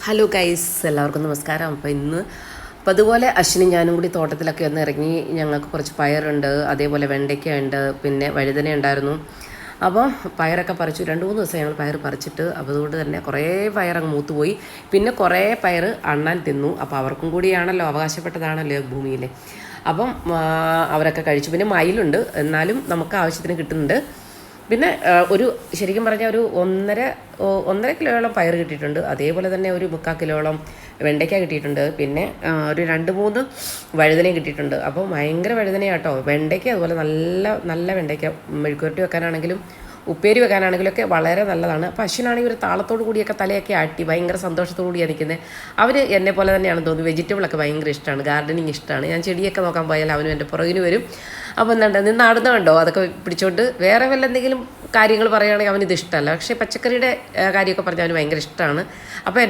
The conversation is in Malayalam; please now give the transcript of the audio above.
ഹലോ ഗൈസ്, എല്ലാവർക്കും നമസ്കാരം. അപ്പോൾ അതുപോലെ അശ്വിനും ഞാനും കൂടി തോട്ടത്തിലൊക്കെ ഒന്ന് ഇറങ്ങി. ഞങ്ങൾക്ക് കുറച്ച് പയറുണ്ട്, അതേപോലെ വെണ്ടയ്ക്ക ഉണ്ട്, പിന്നെ വഴുതന ഉണ്ടായിരുന്നു. അപ്പോൾ പയറൊക്കെ പറിച്ചു. 2-3 ദിവസം ഞങ്ങൾ പയർ പറിച്ചിട്ട്, അപ്പോൾ അതുകൊണ്ട് തന്നെ കുറേ പയറങ്ങ് മൂത്തുപോയി. പിന്നെ കുറേ പയർ അണ്ണാൻ തിന്നു. അപ്പോൾ അവർക്കും കൂടിയാണല്ലോ, അവകാശപ്പെട്ടതാണല്ലോ ഭൂമിയിൽ. അപ്പം അവരൊക്കെ കഴിച്ചു. പിന്നെ മയിലുണ്ട്, എന്നാലും നമുക്ക് ആവശ്യത്തിന് കിട്ടുന്നുണ്ട്. പിന്നെ ശരിക്കും പറഞ്ഞാൽ ഒരു ഒന്നര കിലോയോളം പയർ കിട്ടിയിട്ടുണ്ട്. അതേപോലെ തന്നെ ഒരു 3/4 കിലോയോളം വെണ്ടയ്ക്ക കിട്ടിയിട്ടുണ്ട്. പിന്നെ ഒരു 2-3 വഴുതന കിട്ടിയിട്ടുണ്ട്. അപ്പോൾ ഭയങ്കര വഴുതനയാട്ടോ. വെണ്ടയ്ക്ക അതുപോലെ നല്ല നല്ല വെണ്ടയ്ക്ക മെഴുക്കുവരട്ടി വെക്കാനാണെങ്കിലും ഉപ്പേരി വെക്കാനാണെങ്കിലും ഒക്കെ വളരെ നല്ലതാണ്. അപ്പോൾ അശ്വിനാണെങ്കിൽ ഒരു താളത്തോടു കൂടിയൊക്കെ തലയൊക്കെ ആട്ടി ഭയങ്കര സന്തോഷത്തോടു കൂടിയാണ് നിൽക്കുന്നത്. അവർ എന്നെ പോലെ തന്നെയാണെന്ന് തോന്നുന്നു. വെജിറ്റബിളൊക്കെ ഭയങ്കര ഇഷ്ടമാണ്, ഗാർഡനിങ് ഇഷ്ടമാണ്. ഞാൻ ചെടിയൊക്കെ നോക്കാൻ പോയാൽ അവനും എൻ്റെ പുറകിന് വരും. അപ്പോൾ എന്താണ്ട് നിന്ന് ആടുന്നുണ്ടോ അതൊക്കെ പിടിച്ചോണ്ട്. വേറെ വല്ല എന്തെങ്കിലും കാര്യങ്ങൾ പറയുകയാണെങ്കിൽ അവനിത് ഇഷ്ടമല്ല. പക്ഷേ പച്ചക്കറിയുടെ കാര്യമൊക്കെ പറഞ്ഞാൽ അവന് ഭയങ്കര ഇഷ്ടമാണ്. അപ്പോൾ